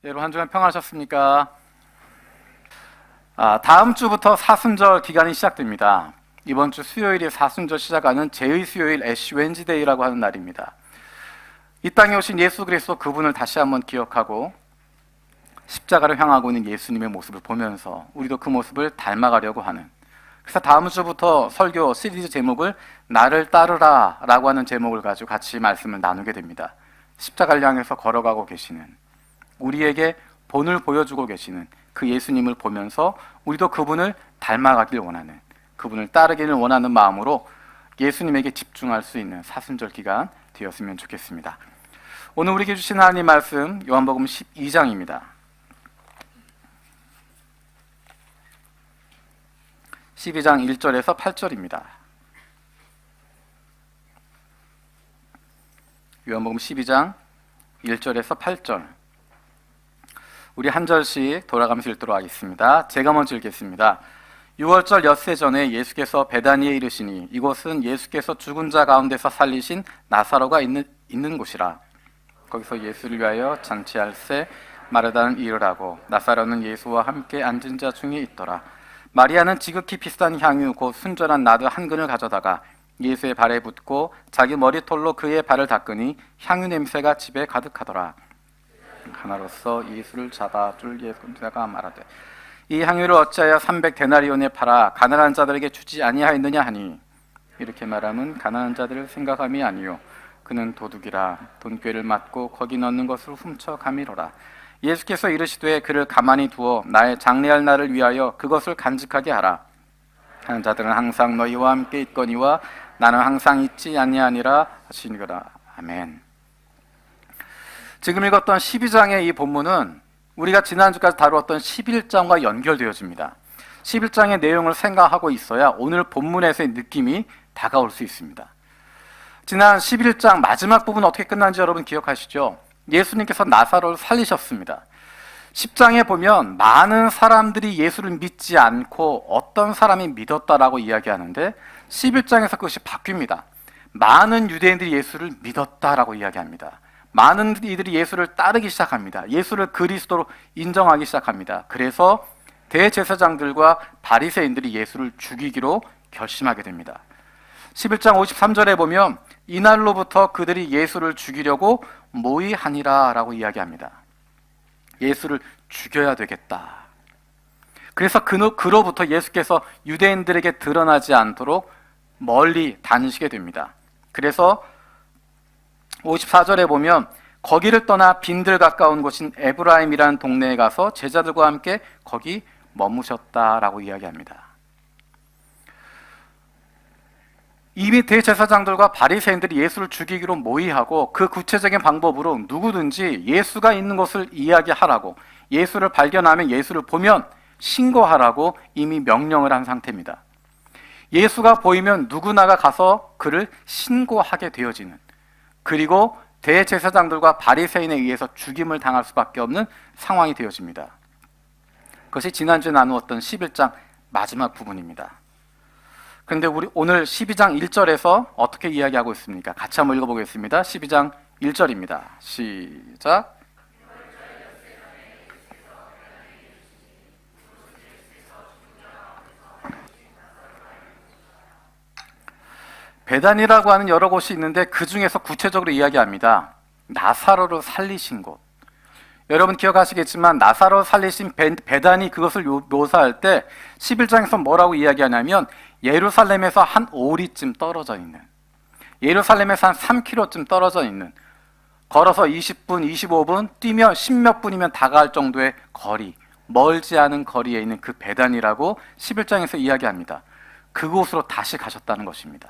여러분 한 주간 평안하셨습니까? 다음 주부터 사순절 기간이 시작됩니다. 이번 주 수요일이 사순절 시작하는 제의 수요일 애쉬 웬즈데이라고 하는 날입니다. 이 땅에 오신 예수 그리스도 그분을 다시 한번 기억하고 십자가를 향하고 있는 예수님의 모습을 보면서 우리도 그 모습을 닮아가려고 하는, 그래서 다음 주부터 설교 시리즈 제목을 나를 따르라 라고 하는 제목을 가지고 같이 말씀을 나누게 됩니다. 십자가를 향해서 걸어가고 계시는, 우리에게 본을 보여주고 계시는 그 예수님을 보면서 우리도 그분을 닮아가길 원하는, 그분을 따르기를 원하는 마음으로 예수님에게 집중할 수 있는 사순절 기간 되었으면 좋겠습니다. 오늘 우리에게 주신 하나님 말씀 요한복음 12장입니다. 12장 1절에서 8절입니다. 요한복음 12장 1절에서 8절, 우리 한 절씩 돌아가면서 읽도록 하겠습니다. 제가 먼저 읽겠습니다. 6월절 엿새 전에 예수께서 베다니에 이르시니 이곳은 예수께서 죽은 자 가운데서 살리신 나사로가 있는 곳이라. 거기서 예수를 위하여 잔치할새 마르다는 이르라고, 나사로는 예수와 함께 앉은 자 중에 있더라. 마리아는 지극히 비싼 향유 곧 순전한 나드 한 근을 가져다가 예수의 발에 붓고 자기 머리털로 그의 발을 닦으니 향유 냄새가 집에 가득하더라. 하나로서 예수를 잡아 줄 예수가 말하되, 이 향유를 어찌하여 300데나리온에 팔아 가난한 자들에게 주지 아니하였느냐 하니, 이렇게 말하면 가난한 자들을 생각함이 아니요 그는 도둑이라 돈꾀를 맞고 거기 넣는 것을 훔쳐 가미로라. 예수께서 이르시되 그를 가만히 두어 나의 장례할 날을 위하여 그것을 간직하게 하라. 하는 자들은 항상 너희와 함께 있거니와 나는 항상 있지 아니하니라 하시니라. 아멘. 지금 읽었던 12장의 이 본문은 우리가 지난주까지 다루었던 11장과 연결되어집니다. 11장의 내용을 생각하고 있어야 오늘 본문에서의 느낌이 다가올 수 있습니다. 지난 11장 마지막 부분 어떻게 끝난지 여러분 기억하시죠? 예수님께서 나사로를 살리셨습니다. 10장에 보면 많은 사람들이 예수를 믿지 않고 어떤 사람이 믿었다라고 이야기하는데 11장에서 그것이 바뀝니다. 많은 유대인들이 예수를 믿었다라고 이야기합니다. 많은 이들이 예수를 따르기 시작합니다. 예수를 그리스도로 인정하기 시작합니다. 그래서 대제사장들과 바리새인들이 예수를 죽이기로 결심하게 됩니다. 11장 53절에 보면 이날로부터 그들이 예수를 죽이려고 모의하니라 라고 이야기합니다. 예수를 죽여야 되겠다. 그래서 그로부터 예수께서 유대인들에게 드러나지 않도록 멀리 다니시게 됩니다. 그래서 54절에 보면 거기를 떠나 빈들 가까운 곳인 에브라임이라는 동네에 가서 제자들과 함께 거기 머무셨다라고 이야기합니다. 이미 대제사장들과 바리새인들이 예수를 죽이기로 모의하고 그 구체적인 방법으로 누구든지 예수가 있는 것을 이야기하라고, 예수를 발견하면 예수를 보면 신고하라고 이미 명령을 한 상태입니다. 예수가 보이면 누구나가 가서 그를 신고하게 되어지는, 그리고 대제사장들과 바리새인에 의해서 죽임을 당할 수밖에 없는 상황이 되어집니다. 그것이 지난주에 나누었던 11장 마지막 부분입니다. 그런데 우리 오늘 12장 1절에서 어떻게 이야기하고 있습니까? 같이 한번 읽어보겠습니다. 12장 1절입니다. 시작. 베단이라고 하는 여러 곳이 있는데 그 중에서 구체적으로 이야기합니다. 나사로를 살리신 곳. 여러분 기억하시겠지만 나사로 살리신 베단이, 그것을 묘사할 때 11장에서 뭐라고 이야기하냐면 예루살렘에서 한 오리쯤 떨어져 있는, 예루살렘에서 한 3km쯤 떨어져 있는, 걸어서 20분, 25분, 뛰면 10몇 분이면 다가갈 정도의 거리, 멀지 않은 거리에 있는 그 베단이라고 11장에서 이야기합니다. 그곳으로 다시 가셨다는 것입니다.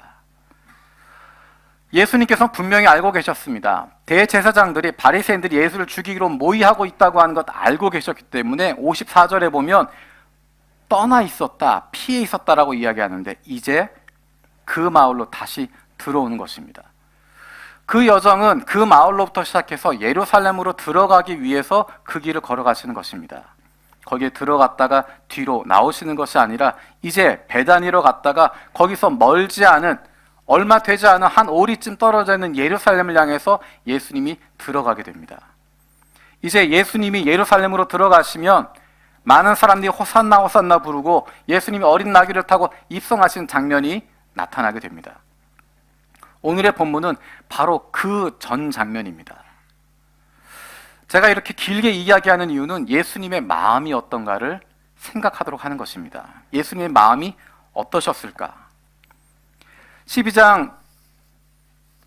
예수님께서는 분명히 알고 계셨습니다. 대제사장들이, 바리새인들이 예수를 죽이기로 모의하고 있다고 하는 것 알고 계셨기 때문에 54절에 보면 떠나 있었다, 피해 있었다라고 이야기하는데 이제 그 마을로 다시 들어오는 것입니다. 그 여정은 그 마을로부터 시작해서 예루살렘으로 들어가기 위해서 그 길을 걸어가시는 것입니다. 거기에 들어갔다가 뒤로 나오시는 것이 아니라 이제 베다니로 갔다가 거기서 멀지 않은, 얼마 되지 않은 한 오리쯤 떨어져 있는 예루살렘을 향해서 예수님이 들어가게 됩니다. 이제 예수님이 예루살렘으로 들어가시면 많은 사람들이 호산나 호산나 부르고 예수님이 어린 나귀를 타고 입성하시는 장면이 나타나게 됩니다. 오늘의 본문은 바로 그 전 장면입니다. 제가 이렇게 길게 이야기하는 이유는 예수님의 마음이 어떤가를 생각하도록 하는 것입니다. 예수님의 마음이 어떠셨을까? 12장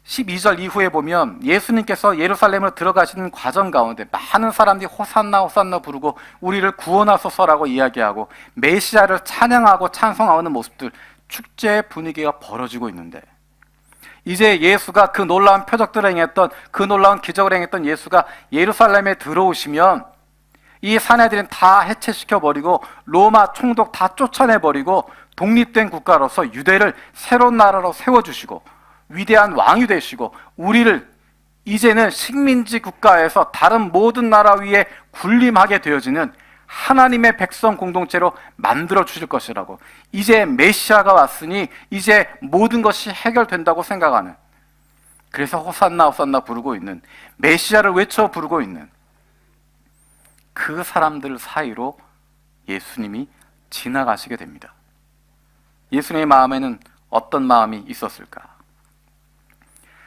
12절 이후에 보면 예수님께서 예루살렘으로 들어가시는 과정 가운데 많은 사람들이 호산나 호산나 부르고 우리를 구원하소서라고 이야기하고 메시아를 찬양하고 찬송하는 모습들, 축제의 분위기가 벌어지고 있는데, 이제 예수가 그 놀라운 표적들을 행했던, 그 놀라운 기적을 행했던 예수가 예루살렘에 들어오시면 이 사내들은 다 해체시켜버리고 로마 총독 다 쫓아내버리고 독립된 국가로서 유대를 새로운 나라로 세워주시고 위대한 왕이 되시고 우리를 이제는 식민지 국가에서 다른 모든 나라 위에 군림하게 되어지는 하나님의 백성 공동체로 만들어 주실 것이라고, 이제 메시아가 왔으니 이제 모든 것이 해결된다고 생각하는, 그래서 호산나 호산나 부르고 있는, 메시아를 외쳐 부르고 있는 그 사람들 사이로 예수님이 지나가시게 됩니다. 예수님의 마음에는 어떤 마음이 있었을까?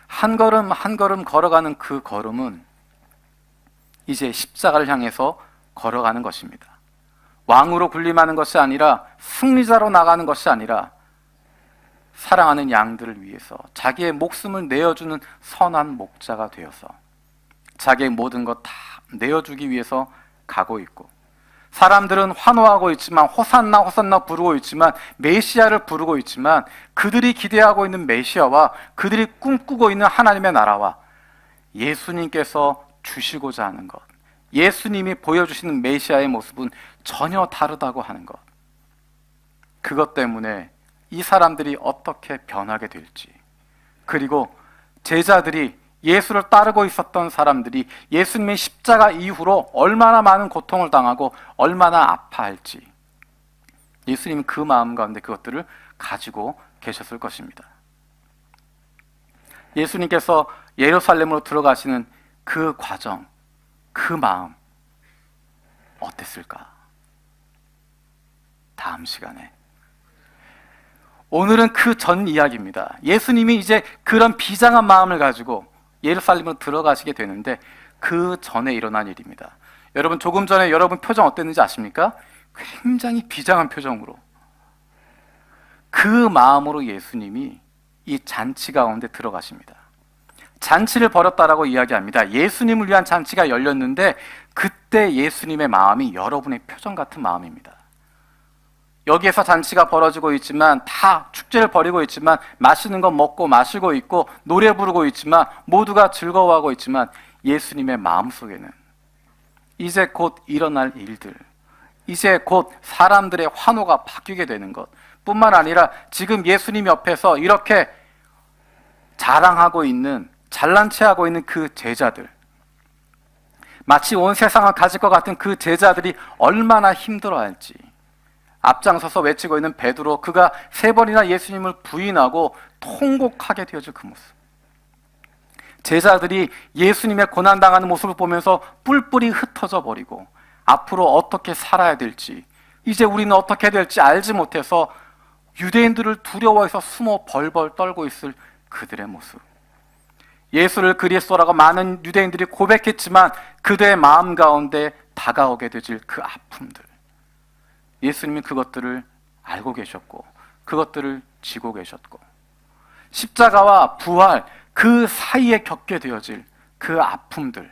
한 걸음 한 걸음 걸어가는 그 걸음은 이제 십자가를 향해서 걸어가는 것입니다. 왕으로 군림하는 것이 아니라, 승리자로 나가는 것이 아니라, 사랑하는 양들을 위해서 자기의 목숨을 내어주는 선한 목자가 되어서 자기의 모든 것 다 내어주기 위해서 가고 있고, 사람들은 환호하고 있지만, 호산나 호산나 부르고 있지만, 메시아를 부르고 있지만, 그들이 기대하고 있는 메시아와 그들이 꿈꾸고 있는 하나님의 나라와 예수님께서 주시고자 하는 것, 예수님이 보여주시는 메시아의 모습은 전혀 다르다고 하는 것, 그것 때문에 이 사람들이 어떻게 변하게 될지, 그리고 제자들이, 예수를 따르고 있었던 사람들이 예수님의 십자가 이후로 얼마나 많은 고통을 당하고 얼마나 아파할지, 예수님은 그 마음 가운데 그것들을 가지고 계셨을 것입니다. 예수님께서 예루살렘으로 들어가시는 그 과정, 그 마음 어땠을까? 다음 시간에. 오늘은 그 전 이야기입니다. 예수님이 이제 그런 비장한 마음을 가지고 예루살렘으로 들어가시게 되는데 그 전에 일어난 일입니다. 여러분, 조금 전에 여러분 표정 어땠는지 아십니까? 굉장히 비장한 표정으로, 그 마음으로 예수님이 이 잔치 가운데 들어가십니다. 잔치를 벌였다라고 이야기합니다. 예수님을 위한 잔치가 열렸는데 그때 예수님의 마음이 여러분의 표정 같은 마음입니다. 여기에서 잔치가 벌어지고 있지만, 다 축제를 벌이고 있지만, 맛있는 거 먹고 마시고 있고 노래 부르고 있지만, 모두가 즐거워하고 있지만, 예수님의 마음속에는 이제 곧 일어날 일들, 이제 곧 사람들의 환호가 바뀌게 되는 것 뿐만 아니라, 지금 예수님 옆에서 이렇게 자랑하고 있는, 잘난 체하고 있는 그 제자들, 마치 온 세상을 가질 것 같은 그 제자들이 얼마나 힘들어할지, 앞장서서 외치고 있는 베드로, 그가 3번이나 예수님을 부인하고 통곡하게 되어질 그 모습, 제자들이 예수님의 고난당하는 모습을 보면서 뿔뿔이 흩어져 버리고 앞으로 어떻게 살아야 될지, 이제 우리는 어떻게 될지 알지 못해서 유대인들을 두려워해서 숨어 벌벌 떨고 있을 그들의 모습, 예수를 그리스도라고 많은 유대인들이 고백했지만 그들의 마음 가운데 다가오게 되질 그 아픔들, 예수님이 그것들을 알고 계셨고 그것들을 지고 계셨고, 십자가와 부활 그 사이에 겪게 되어질 그 아픔들,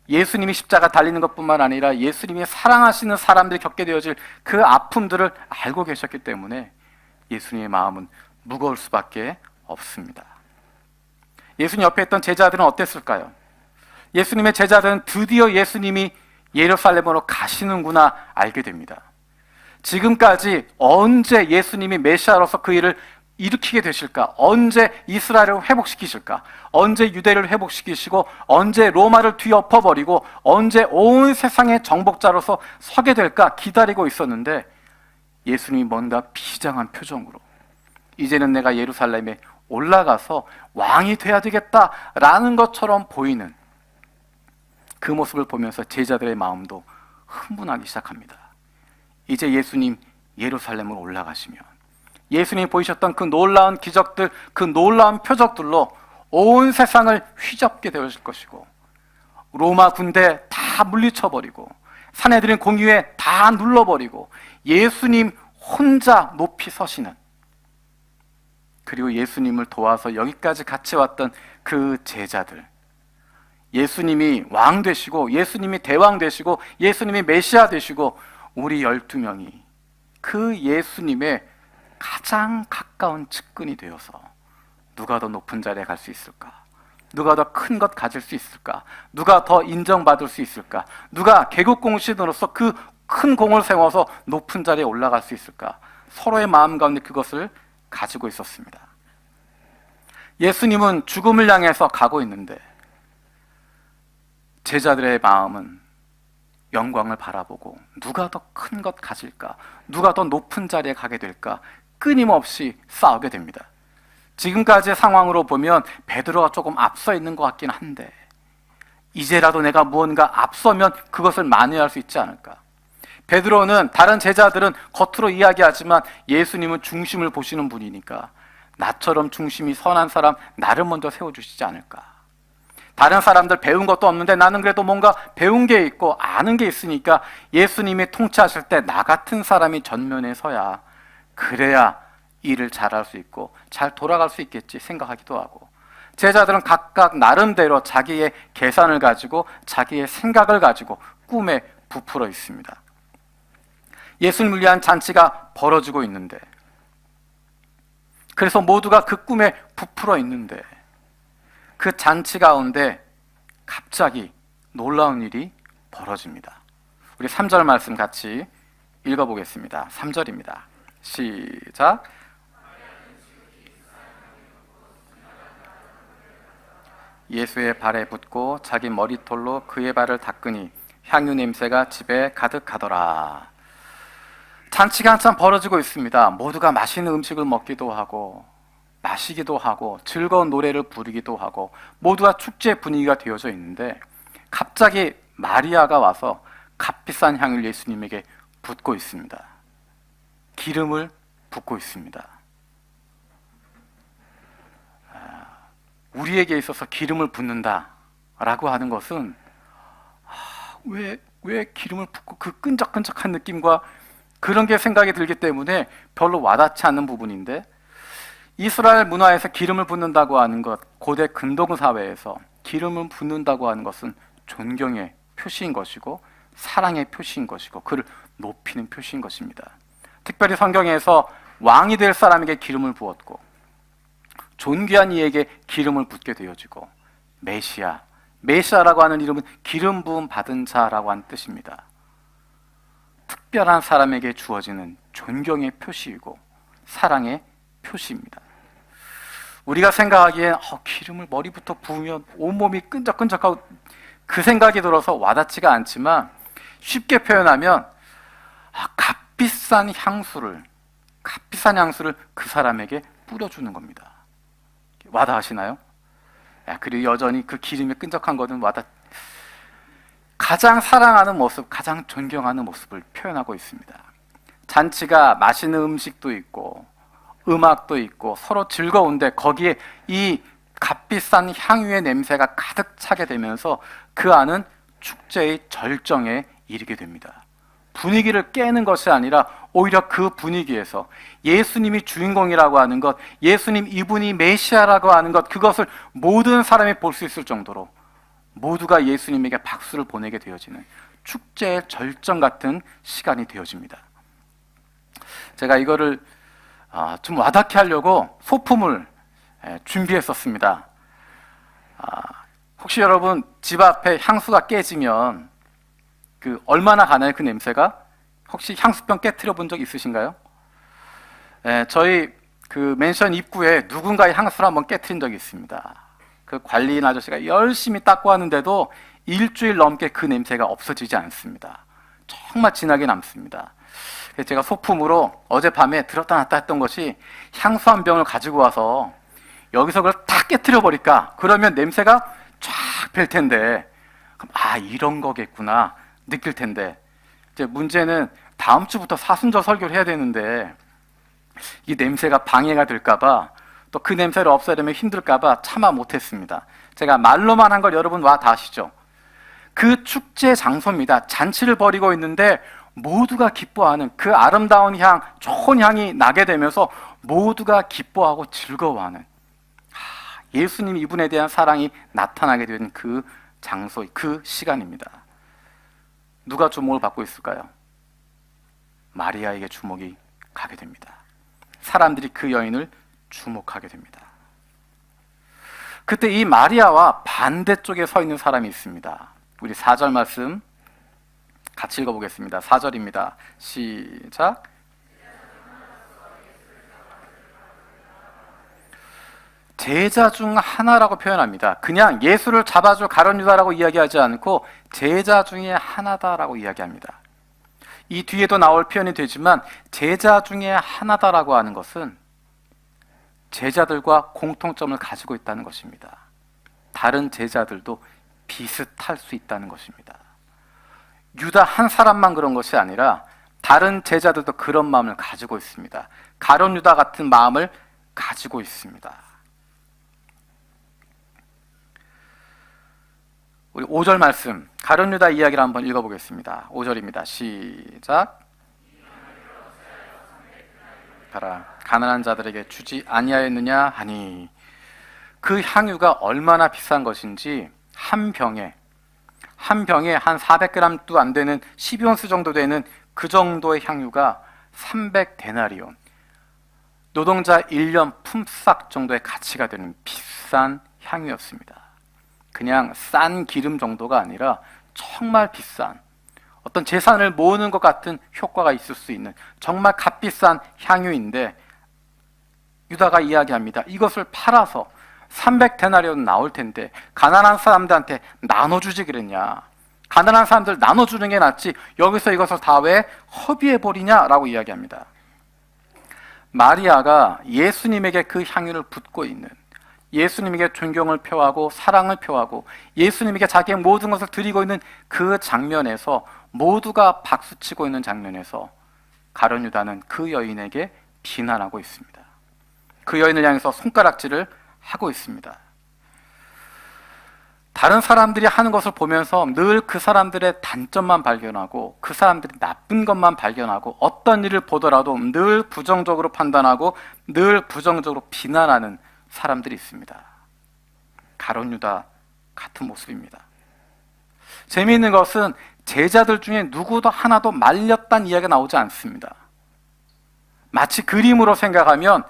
예수님이 십자가 달리는 것뿐만 아니라 예수님이 사랑하시는 사람들이 겪게 되어질 그 아픔들을 알고 계셨기 때문에 예수님의 마음은 무거울 수밖에 없습니다. 예수님 옆에 있던 제자들은 어땠을까요? 예수님의 제자들은 드디어 예수님이 예루살렘으로 가시는구나 알게 됩니다. 지금까지 언제 예수님이 메시아로서 그 일을 일으키게 되실까? 언제 이스라엘을 회복시키실까? 언제 유대를 회복시키시고 언제 로마를 뒤엎어버리고 언제 온 세상의 정복자로서 서게 될까 기다리고 있었는데, 예수님이 뭔가 비장한 표정으로 이제는 내가 예루살렘에 올라가서 왕이 돼야 되겠다라는 것처럼 보이는 그 모습을 보면서 제자들의 마음도 흥분하기 시작합니다. 이제 예수님 예루살렘으로 올라가시면 예수님이 보이셨던 그 놀라운 기적들, 그 놀라운 표적들로 온 세상을 휘젓게 되어질 것이고, 로마 군대 다 물리쳐버리고 사내들인 공의회 다 눌러버리고 예수님 혼자 높이 서시는, 그리고 예수님을 도와서 여기까지 같이 왔던 그 제자들, 예수님이 왕 되시고 예수님이 대왕 되시고 예수님이 메시아 되시고 우리 12명이 그 예수님의 가장 가까운 측근이 되어서 누가 더 높은 자리에 갈 수 있을까? 누가 더 큰 것 가질 수 있을까? 누가 더 인정받을 수 있을까? 누가 개국공신으로서 그 큰 공을 세워서 높은 자리에 올라갈 수 있을까? 서로의 마음 가운데 그것을 가지고 있었습니다. 예수님은 죽음을 향해서 가고 있는데 제자들의 마음은 영광을 바라보고 누가 더 큰 것 가질까? 누가 더 높은 자리에 가게 될까? 끊임없이 싸우게 됩니다. 지금까지의 상황으로 보면 베드로가 조금 앞서 있는 것 같긴 한데 이제라도 내가 무언가 앞서면 그것을 만회할 수 있지 않을까? 베드로는, 다른 제자들은 겉으로 이야기하지만 예수님은 중심을 보시는 분이니까 나처럼 중심이 선한 사람 나를 먼저 세워주시지 않을까? 다른 사람들 배운 것도 없는데 나는 그래도 뭔가 배운 게 있고 아는 게 있으니까 예수님이 통치하실 때 나 같은 사람이 전면에 서야, 그래야 일을 잘할 수 있고 잘 돌아갈 수 있겠지 생각하기도 하고, 제자들은 각각 나름대로 자기의 계산을 가지고 자기의 생각을 가지고 꿈에 부풀어 있습니다. 예수님을 위한 잔치가 벌어지고 있는데, 그래서 모두가 그 꿈에 부풀어 있는데 그 잔치 가운데 갑자기 놀라운 일이 벌어집니다. 우리 3절 말씀 같이 읽어보겠습니다. 3절입니다. 시작. 예수의 발에 붓고 자기 머리털로 그의 발을 닦으니 향유 냄새가 집에 가득하더라. 잔치가 한참 벌어지고 있습니다. 모두가 맛있는 음식을 먹기도 하고 마시기도 하고 즐거운 노래를 부르기도 하고 모두가 축제 분위기가 되어져 있는데 갑자기 마리아가 와서 값비싼 향을 예수님에게 붓고 있습니다. 기름을 붓고 있습니다. 우리에게 있어서 기름을 붓는다라고 하는 것은 왜 기름을 붓고 그 끈적끈적한 느낌과 그런 게 생각이 들기 때문에 별로 와닿지 않는 부분인데, 이스라엘 문화에서 기름을 붓는다고 하는 것, 고대 근동 사회에서 기름을 붓는다고 하는 것은 존경의 표시인 것이고 사랑의 표시인 것이고 그를 높이는 표시인 것입니다. 특별히 성경에서 왕이 될 사람에게 기름을 부었고 존귀한 이에게 기름을 붓게 되어지고, 메시아라고 하는 이름은 기름 부음 받은 자라고 하는 뜻입니다. 특별한 사람에게 주어지는 존경의 표시이고 사랑의 표시입니다. 우리가 생각하기엔 기름을 머리부터 부으면 온몸이 끈적끈적하고 그 생각이 들어서 와닿지가 않지만, 쉽게 표현하면 값비싼 향수를 그 사람에게 뿌려주는 겁니다. 와닿으시나요? 그리고 여전히 그 기름이 끈적한 것은 가장 사랑하는 모습, 가장 존경하는 모습을 표현하고 있습니다. 잔치가 맛있는 음식도 있고 음악도 있고 서로 즐거운데 거기에 이 값비싼 향유의 냄새가 가득 차게 되면서 그 안은 축제의 절정에 이르게 됩니다. 분위기를 깨는 것이 아니라 오히려 그 분위기에서 예수님이 주인공이라고 하는 것, 예수님 이분이 메시아라고 하는 것, 그것을 모든 사람이 볼 수 있을 정도로 모두가 예수님에게 박수를 보내게 되어지는 축제의 절정 같은 시간이 되어집니다. 제가 이거를 좀 와닿게 하려고 소품을 준비했었습니다. 혹시 여러분 집 앞에 향수가 깨지면 얼마나 가나요? 그 냄새가? 혹시 향수병 깨트려 본 적 있으신가요? 저희 그 맨션 입구에 누군가의 향수를 한번 깨트린 적이 있습니다. 그 관리인 아저씨가 열심히 닦고 하는데도 일주일 넘게 그 냄새가 없어지지 않습니다. 정말 진하게 남습니다. 그래서 제가 소품으로 어젯밤에 들었다 놨다 했던 것이 향수 한 병을 가지고 와서 여기서 그걸 다 깨트려 버릴까? 그러면 냄새가 쫙 뺄 텐데 이런 거겠구나 느낄 텐데, 이제 문제는 다음 주부터 사순절 설교를 해야 되는데 이 냄새가 방해가 될까봐, 또 그 냄새를 없애려면 힘들까봐 참아 못했습니다. 제가 말로만 한 걸 여러분 와 다 아시죠? 그 축제 장소입니다. 잔치를 벌이고 있는데 모두가 기뻐하는 그 아름다운 향, 좋은 향이 나게 되면서 모두가 기뻐하고 즐거워하는, 예수님 이분에 대한 사랑이 나타나게 된 그 장소, 그 시간입니다. 누가 주목을 받고 있을까요? 마리아에게 주목이 가게 됩니다. 사람들이 그 여인을 주목하게 됩니다. 그때 이 마리아와 반대쪽에 서 있는 사람이 있습니다. 우리 4절 말씀 같이 읽어보겠습니다. 4절입니다. 시작. 제자 중 하나라고 표현합니다. 그냥 예수를 잡아줄 가룟 유다라고 이야기하지 않고 제자 중에 하나다라고 이야기합니다. 이 뒤에도 나올 표현이 되지만 제자 중에 하나다라고 하는 것은 제자들과 공통점을 가지고 있다는 것입니다. 다른 제자들도 비슷할 수 있다는 것입니다. 유다 한 사람만 그런 것이 아니라 다른 제자들도 그런 마음을 가지고 있습니다. 가룟 유다 같은 마음을 가지고 있습니다. 우리 5절 말씀, 가룟 유다 이야기를 한번 읽어보겠습니다. 5절입니다. 시작. 가라, 가난한 자들에게 주지 아니하였느냐 하니, 그 향유가 얼마나 비싼 것인지 한 병에 한 400g도 안 되는 12온스 정도 되는 그 정도의 향유가 300데나리온, 노동자 1년 품삯 정도의 가치가 되는 비싼 향유였습니다. 그냥 싼 기름 정도가 아니라 정말 비싼, 어떤 재산을 모으는 것 같은 효과가 있을 수 있는 정말 값비싼 향유인데, 유다가 이야기합니다. 이것을 팔아서 300데나리온 나올 텐데 가난한 사람들한테 나눠주지 그랬냐, 가난한 사람들 나눠주는 게 낫지 여기서 이것을 다 왜 허비해버리냐라고 이야기합니다. 마리아가 예수님에게 그 향유를 붓고 있는, 예수님에게 존경을 표하고 사랑을 표하고 예수님에게 자기의 모든 것을 드리고 있는 그 장면에서, 모두가 박수치고 있는 장면에서 가룟 유다는 그 여인에게 비난하고 있습니다. 그 여인을 향해서 손가락질을 하고 있습니다. 다른 사람들이 하는 것을 보면서 늘 그 사람들의 단점만 발견하고 그 사람들이 나쁜 것만 발견하고 어떤 일을 보더라도 늘 부정적으로 판단하고 늘 부정적으로 비난하는 사람들이 있습니다. 가룟 유다 같은 모습입니다. 재미있는 것은 제자들 중에 누구도 하나도 말렸다는 이야기가 나오지 않습니다. 마치 그림으로 생각하면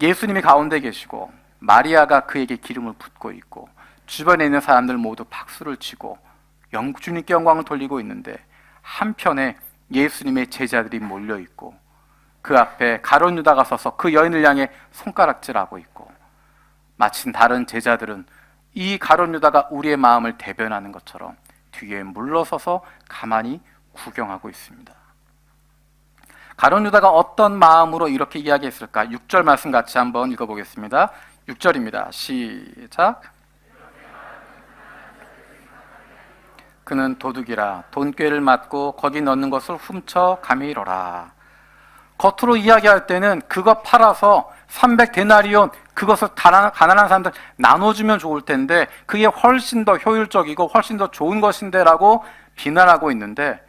예수님이 가운데 계시고 마리아가 그에게 기름을 붓고 있고 주변에 있는 사람들 모두 박수를 치고 주님께 영광을 돌리고 있는데, 한편에 예수님의 제자들이 몰려있고 그 앞에 가룟 유다가 서서 그 여인을 향해 손가락질하고 있고, 마침 다른 제자들은 이 가룟 유다가 우리의 마음을 대변하는 것처럼 뒤에 물러서서 가만히 구경하고 있습니다. 가룟 유다가 어떤 마음으로 이렇게 이야기했을까? 6절 말씀 같이 한번 읽어보겠습니다. 6절입니다. 시작. 그는 도둑이라 돈꾀를 맞고 거기 넣는 것을 훔쳐 가미로라. 겉으로 이야기할 때는 그거 팔아서 300데나리온, 그것을 가난한 사람들 나눠주면 좋을 텐데 그게 훨씬 더 효율적이고 훨씬 더 좋은 것인데 라고 비난하고 있는데,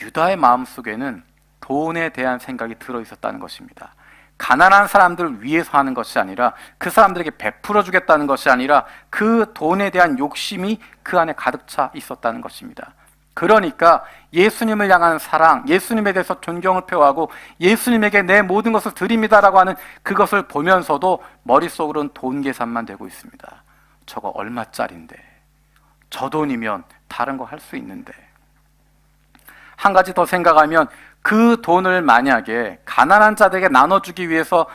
유다의 마음속에는 돈에 대한 생각이 들어있었다는 것입니다. 가난한 사람들을 위해서 하는 것이 아니라, 그 사람들에게 베풀어 주겠다는 것이 아니라 그 돈에 대한 욕심이 그 안에 가득 차 있었다는 것입니다. 그러니까 예수님을 향한 사랑, 예수님에 대해서 존경을 표하고 예수님에게 내 모든 것을 드립니다라고 하는 그것을 보면서도 머릿속으로는 돈 계산만 되고 있습니다. 저거 얼마짜린데, 저 돈이면 다른 거 할 수 있는데. 한 가지 더 생각하면, 그 돈을 만약에 가난한 자들에게 나눠주기 위해서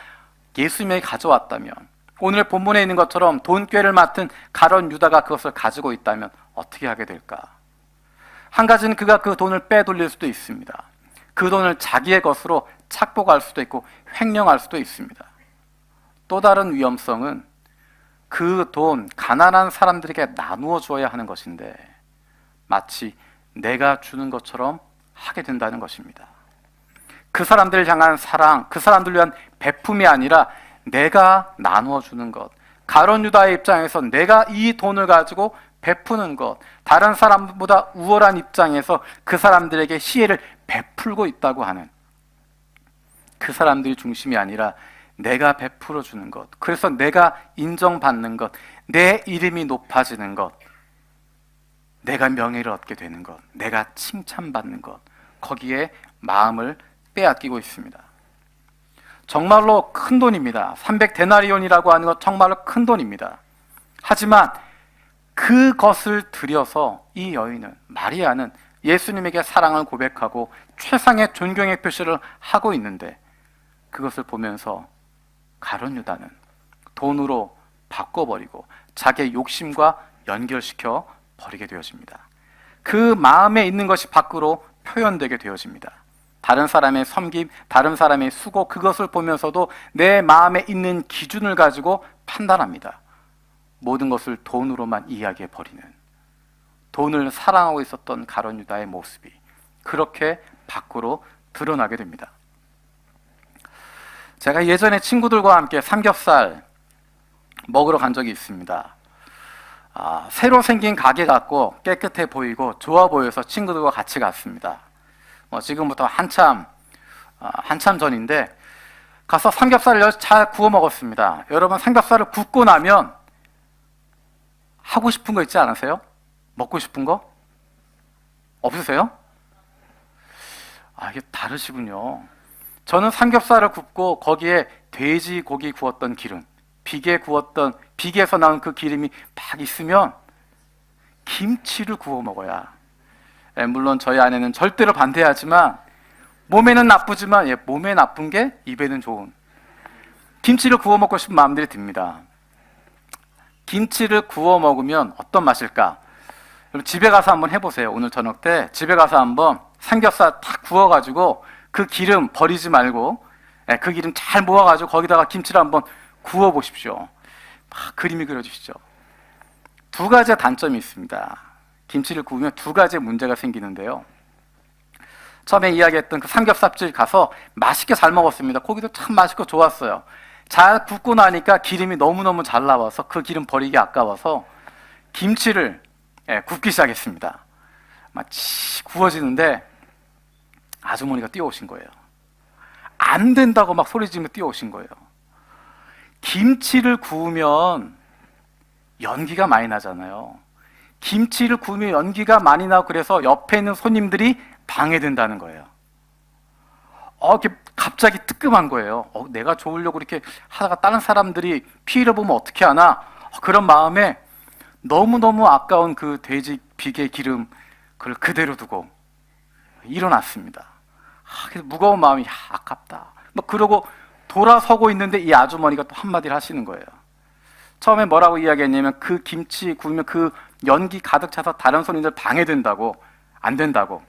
예수님에게 가져왔다면, 오늘 본문에 있는 것처럼 돈꾀를 맡은 가룟 유다가 그것을 가지고 있다면 어떻게 하게 될까? 한 가지는 그가 그 돈을 빼돌릴 수도 있습니다. 그 돈을 자기의 것으로 착복할 수도 있고 횡령할 수도 있습니다. 또 다른 위험성은 그 돈 가난한 사람들에게 나누어 주어야 하는 것인데, 마치 내가 주는 것처럼 하게 된다는 것입니다. 그 사람들을 향한 사랑, 그 사람들을 위한 베품이 아니라 내가 나누어 주는 것. 가룟 유다의 입장에서 내가 이 돈을 가지고 베푸는 것, 다른 사람보다 우월한 입장에서 그 사람들에게 시혜를 베풀고 있다고 하는, 그 사람들이 중심이 아니라 내가 베풀어 주는 것, 그래서 내가 인정받는 것, 내 이름이 높아지는 것, 내가 명예를 얻게 되는 것, 내가 칭찬받는 것, 거기에 마음을 빼앗기고 있습니다. 정말로 큰 돈입니다. 300데나리온이라고 하는 것 정말로 큰 돈입니다. 하지만 그것을 들여서 이 여인은, 마리아는 예수님에게 사랑을 고백하고 최상의 존경의 표시를 하고 있는데, 그것을 보면서 가룟 유다는 돈으로 바꿔버리고 자기의 욕심과 연결시켜 버리게 되어집니다. 그 마음에 있는 것이 밖으로 표현되게 되어집니다. 다른 사람의 섬김, 다른 사람의 수고, 그것을 보면서도 내 마음에 있는 기준을 가지고 판단합니다. 모든 것을 돈으로만 이야기해 버리는, 돈을 사랑하고 있었던 가룟 유다의 모습이 그렇게 밖으로 드러나게 됩니다. 제가 예전에 친구들과 함께 삼겹살 먹으러 간 적이 있습니다. 새로 생긴 가게 같고 깨끗해 보이고 좋아 보여서 친구들과 같이 갔습니다. 지금부터 한참 전인데 가서 삼겹살을 잘 구워 먹었습니다. 여러분, 삼겹살을 굽고 나면 하고 싶은 거 있지 않으세요? 먹고 싶은 거? 없으세요? 이게 다르시군요. 저는 삼겹살을 굽고 거기에 돼지고기 구웠던 기름, 비계에서 나온 그 기름이 막 있으면 김치를 구워 먹어야, 물론 저희 아내는 절대로 반대하지만, 몸에는 나쁘지만 몸에 나쁜 게 입에는 좋은 김치를 구워 먹고 싶은 마음들이 듭니다. 김치를 구워 먹으면 어떤 맛일까? 여러분, 집에 가서 한번 해보세요. 오늘 저녁 때 집에 가서 한번 삼겹살 탁 구워가지고 그 기름 버리지 말고 그 기름 잘 모아가지고 거기다가 김치를 한번 구워 보십시오. 막 그림이 그려지시죠. 두 가지 단점이 있습니다. 김치를 구우면 두 가지 문제가 생기는데요. 처음에 이야기했던 그 삼겹살집 가서 맛있게 잘 먹었습니다. 고기도 참 맛있고 좋았어요. 잘 굽고 나니까 기름이 너무너무 잘 나와서 그 기름 버리기 아까워서 김치를 굽기 시작했습니다. 마치 구워지는데 아주머니가 뛰어오신 거예요. 안 된다고 막 소리 지르며 뛰어오신 거예요. 김치를 구우면 연기가 많이 나잖아요. 김치를 구우면 연기가 많이 나고, 그래서 옆에 있는 손님들이 방해된다는 거예요. 이렇게 갑자기 뜨끔한 거예요. 내가 좋으려고 이렇게 하다가 다른 사람들이 피해를 보면 어떻게 하나? 그런 마음에 너무너무 아까운 그 돼지 비계 기름, 그걸 그대로 두고 일어났습니다. 그래서 무거운 마음이 아깝다. 그러고 돌아서고 있는데 이 아주머니가 또 한마디를 하시는 거예요. 처음에 뭐라고 이야기했냐면, 그 김치 구우면 그 연기 가득 차서 다른 손님들 방해된다고, 안 된다고.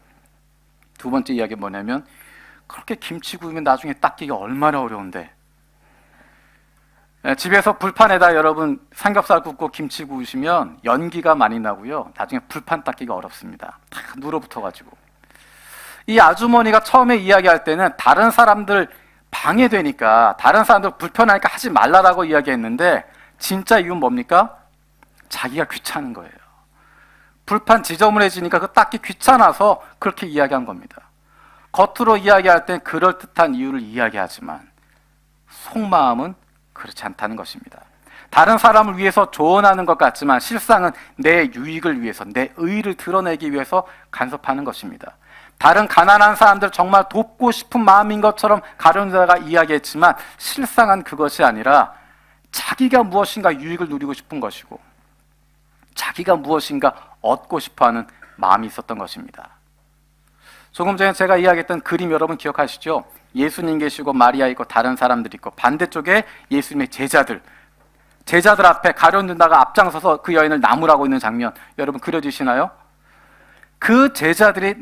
두 번째 이야기는 뭐냐면, 그렇게 김치 구우면 나중에 닦기가 얼마나 어려운데. 집에서 불판에다 여러분 삼겹살 굽고 김치 구우시면 연기가 많이 나고요, 나중에 불판 닦기가 어렵습니다. 다 눌어붙어가지고. 이 아주머니가 처음에 이야기할 때는 다른 사람들 방해되니까, 다른 사람들 불편하니까 하지 말라라고 이야기했는데, 진짜 이유는 뭡니까? 자기가 귀찮은 거예요. 불판 지저분해지니까 그 닦기 귀찮아서 그렇게 이야기한 겁니다. 겉으로 이야기할 땐 그럴듯한 이유를 이야기하지만 속마음은 그렇지 않다는 것입니다. 다른 사람을 위해서 조언하는 것 같지만 실상은 내 유익을 위해서, 내 의의를 드러내기 위해서 간섭하는 것입니다. 다른 가난한 사람들 정말 돕고 싶은 마음인 것처럼 가룟 유다가 이야기했지만 실상은 그것이 아니라 자기가 무엇인가 유익을 누리고 싶은 것이고, 자기가 무엇인가 얻고 싶어하는 마음이 있었던 것입니다. 조금 전에 제가 이야기했던 그림 여러분 기억하시죠? 예수님 계시고 마리아 있고 다른 사람들이 있고, 반대쪽에 예수님의 제자들 앞에 가룟 유다가 앞장서서 그 여인을 나무라고 있는 장면 여러분 그려지시나요? 그 제자들이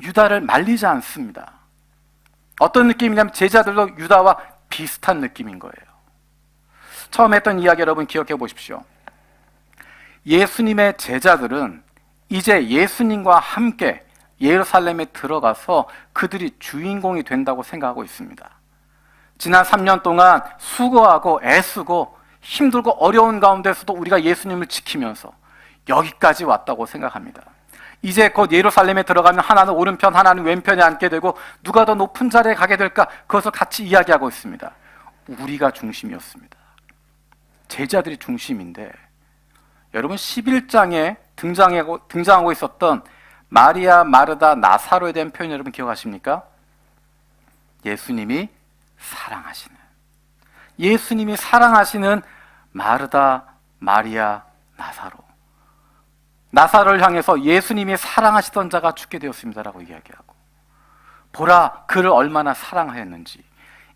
유다를 말리지 않습니다. 어떤 느낌이냐면 제자들도 유다와 비슷한 느낌인 거예요. 처음 했던 이야기 여러분 기억해 보십시오. 예수님의 제자들은 이제 예수님과 함께 예루살렘에 들어가서 그들이 주인공이 된다고 생각하고 있습니다. 지난 3년 동안 수고하고 애쓰고 힘들고 어려운 가운데서도 우리가 예수님을 지키면서 여기까지 왔다고 생각합니다. 이제 곧 예루살렘에 들어가면 하나는 오른편 하나는 왼편에 앉게 되고 누가 더 높은 자리에 가게 될까, 그것을 같이 이야기하고 있습니다. 우리가 중심이었습니다. 제자들이 중심인데, 여러분 11장에 등장하고 있었던 마리아, 마르다, 나사로에 대한 표현 여러분 기억하십니까? 예수님이 사랑하시는 마르다, 마리아, 나사로. 나사로를 향해서 예수님이 사랑하시던 자가 죽게 되었습니다라고 이야기하고, 보라 그를 얼마나 사랑하였는지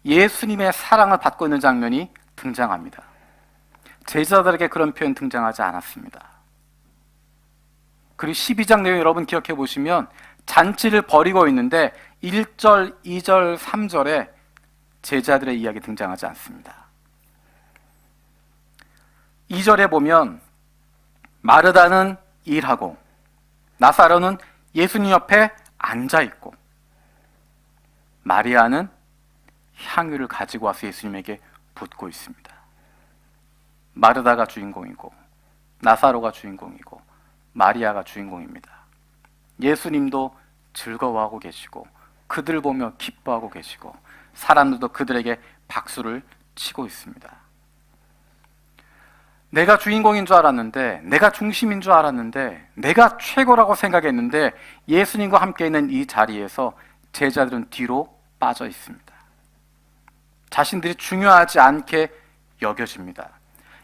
예수님의 사랑을 받고 있는 장면이 등장합니다. 제자들에게 그런 표현 등장하지 않았습니다. 그리고 12장 내용 여러분 기억해 보시면 잔치를 벌이고 있는데 1절, 2절, 3절에 제자들의 이야기 등장하지 않습니다. 2절에 보면 마르다는 일하고 나사로는 예수님 옆에 앉아있고 마리아는 향유를 가지고 와서 예수님에게 붓고 있습니다. 마르다가 주인공이고 나사로가 주인공이고 마리아가 주인공입니다. 예수님도 즐거워하고 계시고 그들 보며 기뻐하고 계시고 사람들도 그들에게 박수를 치고 있습니다. 내가 주인공인 줄 알았는데, 내가 중심인 줄 알았는데, 내가 최고라고 생각했는데 예수님과 함께 있는 이 자리에서 제자들은 뒤로 빠져 있습니다. 자신들이 중요하지 않게 여겨집니다.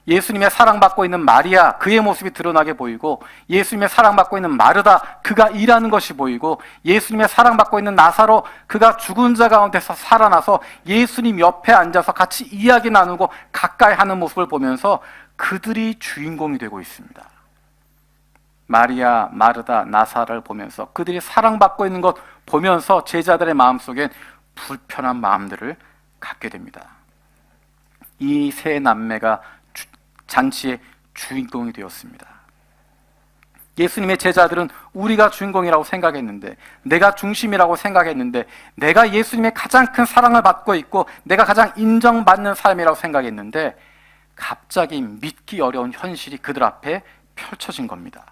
예수님의 사랑받고 있는 마리아, 그의 모습이 드러나게 보이고, 예수님의 사랑받고 있는 마르다, 그가 일하는 것이 보이고, 예수님의 사랑받고 있는 나사로, 그가 죽은 자 가운데서 살아나서 예수님 옆에 앉아서 같이 이야기 나누고 가까이 하는 모습을 보면서 그들이 주인공이 되고 있습니다. 마리아, 마르다, 나사로를 보면서 그들이 사랑받고 있는 것 보면서 제자들의 마음속엔 불편한 마음들을 갖게 됩니다. 이 세 남매가 잔치의 주인공이 되었습니다. 예수님의 제자들은 우리가 주인공이라고 생각했는데, 내가 중심이라고 생각했는데, 내가 예수님의 가장 큰 사랑을 받고 있고 내가 가장 인정받는 사람이라고 생각했는데, 갑자기 믿기 어려운 현실이 그들 앞에 펼쳐진 겁니다.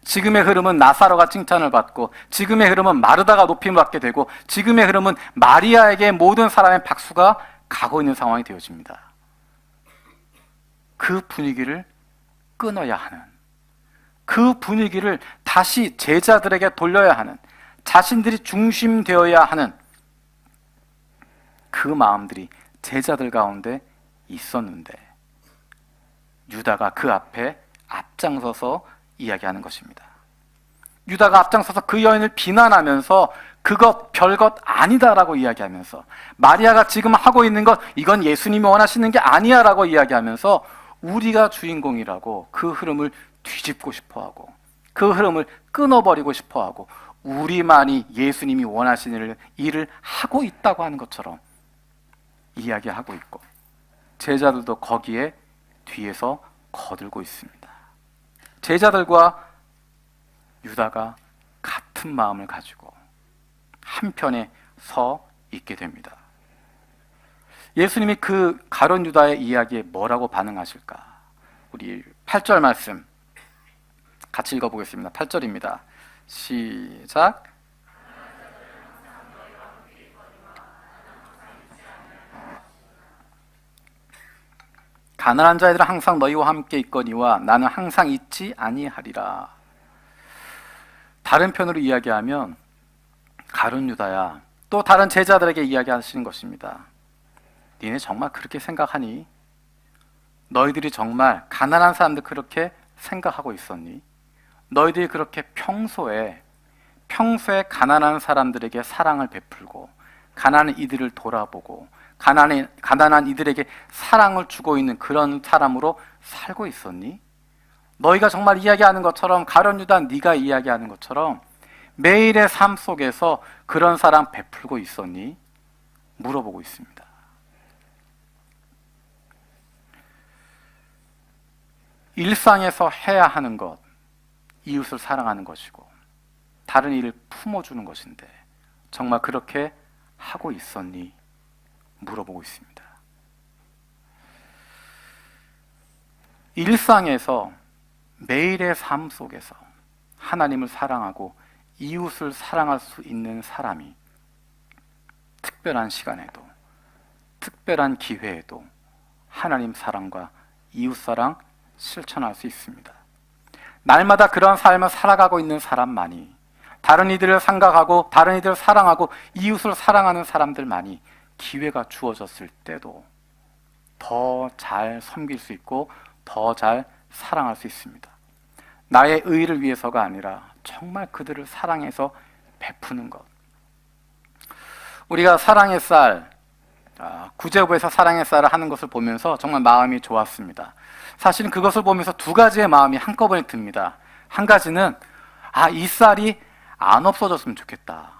지금의 흐름은 나사로가 칭찬을 받고, 지금의 흐름은 마르다가 높임을 받게 되고, 지금의 흐름은 마리아에게 모든 사람의 박수가 가고 있는 상황이 되어집니다. 그 분위기를 끊어야 하는, 그 분위기를 다시 제자들에게 돌려야 하는, 자신들이 중심되어야 하는 그 마음들이 제자들 가운데 있었는데 유다가 그 앞에 앞장서서 이야기하는 것입니다. 유다가 앞장서서 그 여인을 비난하면서 그것 별것 아니다라고 이야기하면서, 마리아가 지금 하고 있는 것 이건 예수님이 원하시는 게 아니야 라고 이야기하면서 우리가 주인공이라고 그 흐름을 뒤집고 싶어하고 그 흐름을 끊어버리고 싶어하고 우리만이 예수님이 원하시는 일을 하고 있다고 하는 것처럼 이야기하고 있고, 제자들도 거기에 뒤에서 거들고 있습니다. 제자들과 유다가 같은 마음을 가지고 한편에 서 있게 됩니다. 예수님이 그 가룟 유다의 이야기에 뭐라고 반응하실까? 우리 8절 말씀 같이 읽어보겠습니다. 8절입니다. 시작. 가난한 자들은 항상 너희와 함께 있거니와 나는 항상 있지 아니하리라. 다른 편으로 이야기하면 가룟 유다야, 또 다른 제자들에게 이야기하시는 것입니다. 니네 정말 그렇게 생각하니? 너희들이 정말 가난한 사람들 그렇게 생각하고 있었니? 너희들이 그렇게 평소에 가난한 사람들에게 사랑을 베풀고 가난한 이들을 돌아보고 가난한 이들에게 사랑을 주고 있는 그런 사람으로 살고 있었니? 너희가 정말 이야기하는 것처럼, 가룟 유다 네가 이야기하는 것처럼 매일의 삶 속에서 그런 사랑 베풀고 있었니? 물어보고 있습니다. 일상에서 해야 하는 것, 이웃을 사랑하는 것이고 다른 이를 품어주는 것인데 정말 그렇게 하고 있었니? 물어보고 있습니다. 일상에서 매일의 삶 속에서 하나님을 사랑하고 이웃을 사랑할 수 있는 사람이 특별한 시간에도 특별한 기회에도 하나님 사랑과 이웃 사랑 실천할 수 있습니다. 날마다 그런 삶을 살아가고 있는 사람만이, 다른 이들을 생각하고 다른 이들을 사랑하고 이웃을 사랑하는 사람들만이 기회가 주어졌을 때도 더 잘 섬길 수 있고 더 잘 사랑할 수 있습니다. 나의 의의를 위해서가 아니라 정말 그들을 사랑해서 베푸는 것. 우리가 사랑의 쌀, 구제부에서 사랑의 쌀을 하는 것을 보면서 정말 마음이 좋았습니다. 사실은 그것을 보면서 두 가지의 마음이 한꺼번에 듭니다. 한 가지는 이 쌀이 안 없어졌으면 좋겠다.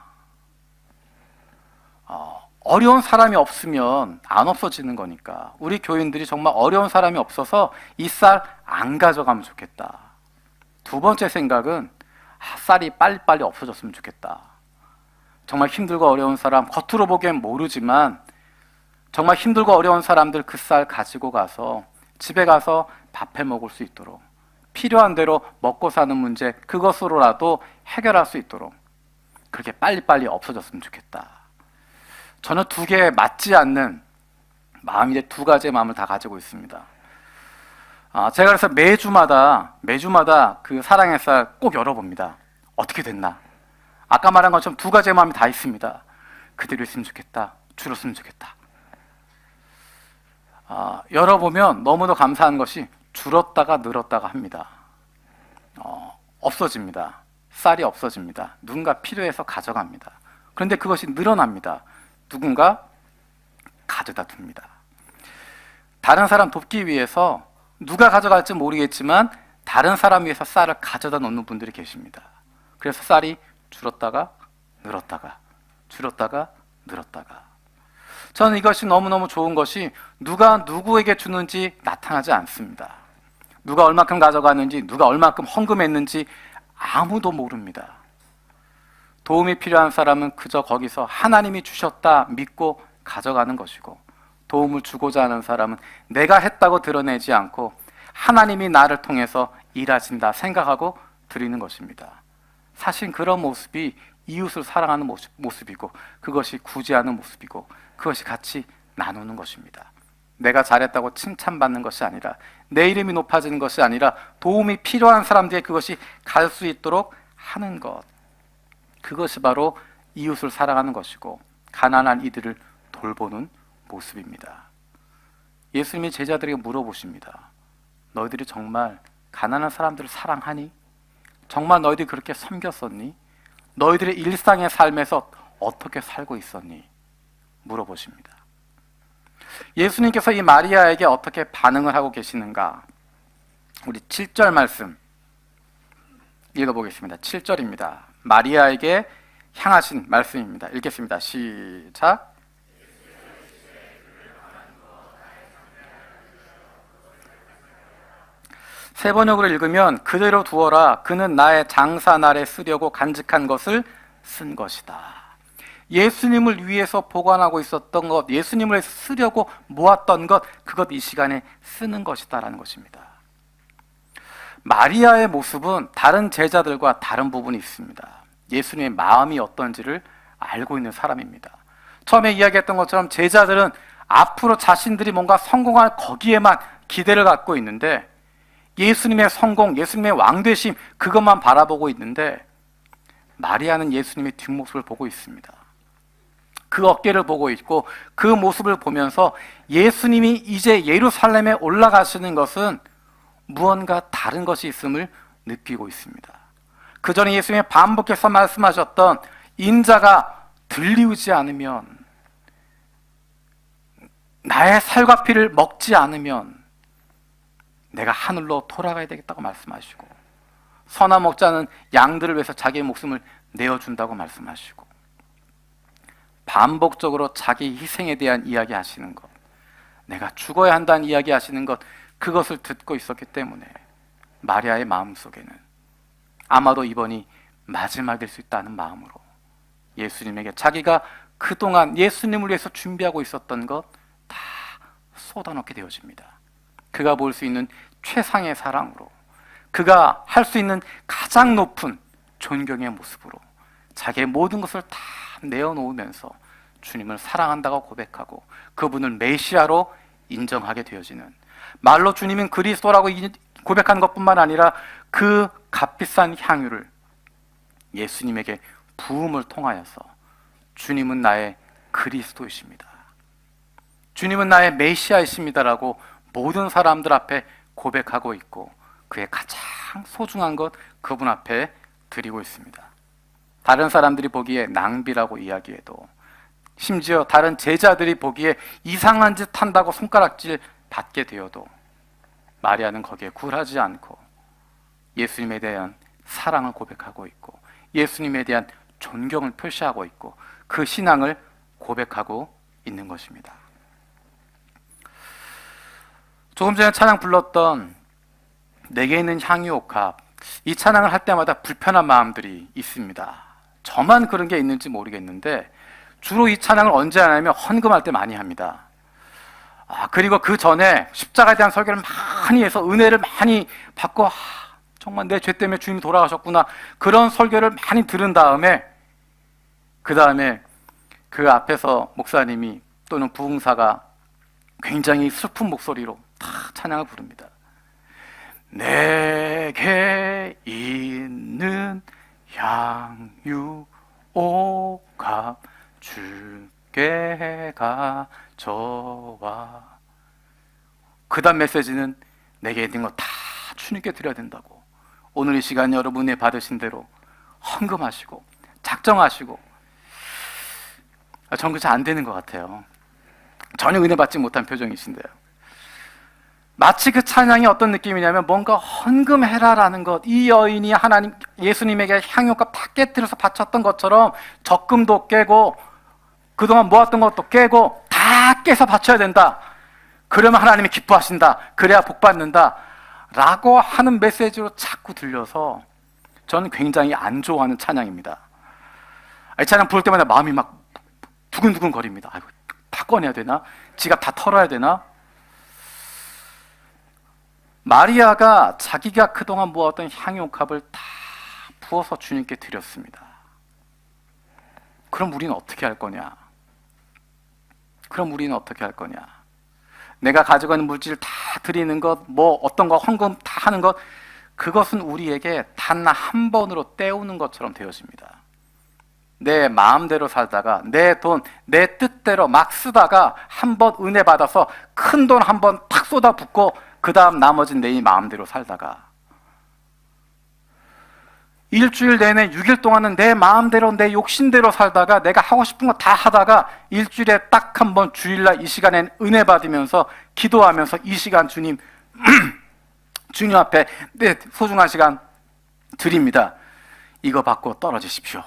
어려운 사람이 없으면 안 없어지는 거니까 우리 교인들이 정말 어려운 사람이 없어서 이 쌀 안 가져가면 좋겠다. 두 번째 생각은 쌀이 빨리빨리 없어졌으면 좋겠다. 정말 힘들고 어려운 사람, 겉으로 보기엔 모르지만 정말 힘들고 어려운 사람들 그 쌀 가지고 가서 집에 가서 밥해 먹을 수 있도록, 필요한 대로 먹고 사는 문제 그것으로라도 해결할 수 있도록 그렇게 빨리빨리 없어졌으면 좋겠다. 저는 두 개에 맞지 않는 마음인데 두 가지의 마음을 다 가지고 있습니다. 제가 그래서 매주마다 그 사랑의 쌀 꼭 열어봅니다. 어떻게 됐나? 아까 말한 것처럼 두 가지의 마음이 다 있습니다. 그대로 있으면 좋겠다. 줄었으면 좋겠다. 열어보면 너무도 감사한 것이 줄었다가 늘었다가 합니다. 없어집니다. 쌀이 없어집니다. 누군가 필요해서 가져갑니다. 그런데 그것이 늘어납니다. 누군가 가져다 둡니다. 다른 사람 돕기 위해서 누가 가져갈지 모르겠지만 다른 사람 위해서 쌀을 가져다 놓는 분들이 계십니다. 그래서 쌀이 줄었다가 늘었다가 줄었다가 늘었다가. 저는 이것이 너무너무 좋은 것이 누가 누구에게 주는지 나타나지 않습니다. 누가 얼마큼 가져가는지, 누가 얼마큼 헌금했는지 아무도 모릅니다. 도움이 필요한 사람은 그저 거기서 하나님이 주셨다 믿고 가져가는 것이고, 도움을 주고자 하는 사람은 내가 했다고 드러내지 않고 하나님이 나를 통해서 일하신다 생각하고 드리는 것입니다. 사실 그런 모습이 이웃을 사랑하는 모습이고, 그것이 구제하는 모습이고, 그것이 같이 나누는 것입니다. 내가 잘했다고 칭찬받는 것이 아니라, 내 이름이 높아지는 것이 아니라 도움이 필요한 사람들에게 그것이 갈 수 있도록 하는 것, 그것이 바로 이웃을 사랑하는 것이고 가난한 이들을 돌보는 모습입니다. 예수님이 제자들에게 물어보십니다. 너희들이 정말 가난한 사람들을 사랑하니? 정말 너희들이 그렇게 섬겼었니? 너희들의 일상의 삶에서 어떻게 살고 있었니? 물어보십니다. 예수님께서 이 마리아에게 어떻게 반응을 하고 계시는가? 우리 7절 말씀 읽어보겠습니다. 7절입니다. 마리아에게 향하신 말씀입니다. 읽겠습니다. 시작. 세 번역으로 읽으면 그대로 두어라. 그는 나의 장사날에 쓰려고 간직한 것을 쓴 것이다. 예수님을 위해서 보관하고 있었던 것, 예수님을 위해서 쓰려고 모았던 것, 그것 이 시간에 쓰는 것이다라는 것입니다. 마리아의 모습은 다른 제자들과 다른 부분이 있습니다. 예수님의 마음이 어떤지를 알고 있는 사람입니다. 처음에 이야기했던 것처럼 제자들은 앞으로 자신들이 뭔가 성공할 거기에만 기대를 갖고 있는데, 예수님의 성공, 예수님의 왕되심 그것만 바라보고 있는데, 마리아는 예수님의 뒷모습을 보고 있습니다. 그 어깨를 보고 있고 그 모습을 보면서 예수님이 이제 예루살렘에 올라가시는 것은 무언가 다른 것이 있음을 느끼고 있습니다. 그 전에 예수님이 반복해서 말씀하셨던 인자가 들리우지 않으면, 나의 살과 피를 먹지 않으면 내가 하늘로 돌아가야 되겠다고 말씀하시고, 선한 목자는 양들을 위해서 자기의 목숨을 내어준다고 말씀하시고, 반복적으로 자기 희생에 대한 이야기 하시는 것, 내가 죽어야 한다는 이야기 하시는 것, 그것을 듣고 있었기 때문에 마리아의 마음속에는 아마도 이번이 마지막일 수 있다는 마음으로 예수님에게 자기가 그동안 예수님을 위해서 준비하고 있었던 것 다 쏟아넣게 되어집니다. 그가 볼 수 있는 최상의 사랑으로, 그가 할 수 있는 가장 높은 존경의 모습으로 자기의 모든 것을 다 내어놓으면서 주님을 사랑한다고 고백하고 그분을 메시아로 인정하게 되어지는, 말로 주님은 그리스도라고 고백하는 것뿐만 아니라 그 값비싼 향유를 예수님에게 부음을 통하여서 주님은 나의 그리스도이십니다, 주님은 나의 메시아이십니다라고 모든 사람들 앞에 고백하고 있고 그의 가장 소중한 것 그분 앞에 드리고 있습니다. 다른 사람들이 보기에 낭비라고 이야기해도, 심지어 다른 제자들이 보기에 이상한 짓 한다고 손가락질 받게 되어도 마리아는 거기에 굴하지 않고 예수님에 대한 사랑을 고백하고 있고 예수님에 대한 존경을 표시하고 있고 그 신앙을 고백하고 있는 것입니다. 조금 전에 찬양 불렀던 내게 있는 향유옥합, 이 찬양을 할 때마다 불편한 마음들이 있습니다. 저만 그런 게 있는지 모르겠는데 주로 이 찬양을 언제 하냐면 헌금할 때 많이 합니다. 그리고 그 전에 십자가에 대한 설교를 많이 해서 은혜를 많이 받고 정말 내 죄 때문에 주님이 돌아가셨구나, 그런 설교를 많이 들은 다음에 그 다음에 그 앞에서 목사님이 또는 부흥사가 굉장히 슬픈 목소리로 다 찬양을 부릅니다. 내게 있는 향유옥합 주께 가져와. 그 다음 메시지는 내게 있는 거 다 주님께 드려야 된다고. 오늘 이 시간 여러분이 받으신 대로 헌금하시고 작정하시고. 전 그렇게 안 되는 것 같아요. 전혀 은혜 받지 못한 표정이신데요. 마치 그 찬양이 어떤 느낌이냐면 뭔가 헌금해라라는 것, 이 여인이 하나님 예수님에게 향유값 다 깨뜨려서 바쳤던 것처럼 적금도 깨고 그동안 모았던 것도 깨고 다 깨서 바쳐야 된다, 그러면 하나님이 기뻐하신다, 그래야 복 받는다 라고 하는 메시지로 자꾸 들려서 저는 굉장히 안 좋아하는 찬양입니다. 이 찬양 부를 때마다 마음이 막 두근두근 거립니다. 아이고, 다 꺼내야 되나? 지갑 다 털어야 되나? 마리아가 자기가 그동안 모았던 향유값을 다 부어서 주님께 드렸습니다. 그럼 우리는 어떻게 할 거냐? 내가 가지고 있는 물질 다 드리는 것, 뭐 어떤 거 헌금 다 하는 것, 그것은 우리에게 단 한 번으로 때우는 것처럼 되어집니다. 내 마음대로 살다가 내 돈, 내 뜻대로 막 쓰다가 한 번 은혜 받아서 큰 돈 한 번 탁 쏟아붓고 그 다음 나머지는 내 마음대로 살다가 일주일 내내 6일 동안은 내 마음대로 내 욕심대로 살다가 내가 하고 싶은 거 다 하다가 일주일에 딱 한 번 주일날 이 시간엔 은혜 받으면서 기도하면서 이 시간 주님 주님 앞에 내 소중한 시간 드립니다. 이거 받고 떨어지십시오.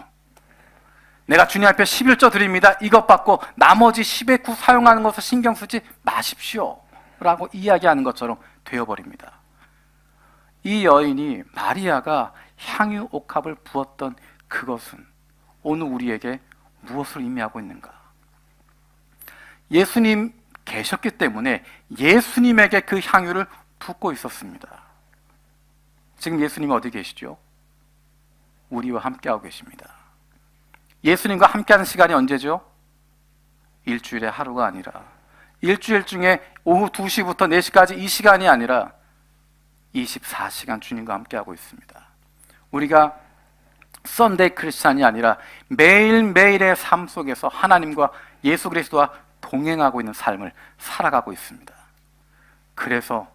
내가 주님 앞에 11조 드립니다. 이것 받고 나머지 10의 9 사용하는 것을 신경 쓰지 마십시오 라고 이야기하는 것처럼 되어버립니다. 이 여인이 마리아가 향유 옥합을 부었던 그것은 오늘 우리에게 무엇을 의미하고 있는가? 예수님 계셨기 때문에 예수님에게 그 향유를 붓고 있었습니다. 지금 예수님이 어디 계시죠? 우리와 함께하고 계십니다. 예수님과 함께하는 시간이 언제죠? 일주일에 하루가 아니라 일주일 중에 오후 2시부터 4시까지 이 시간이 아니라 24시간 주님과 함께하고 있습니다. 우리가 썬데이 크리스찬이 아니라 매일매일의 삶 속에서 하나님과 예수 그리스도와 동행하고 있는 삶을 살아가고 있습니다. 그래서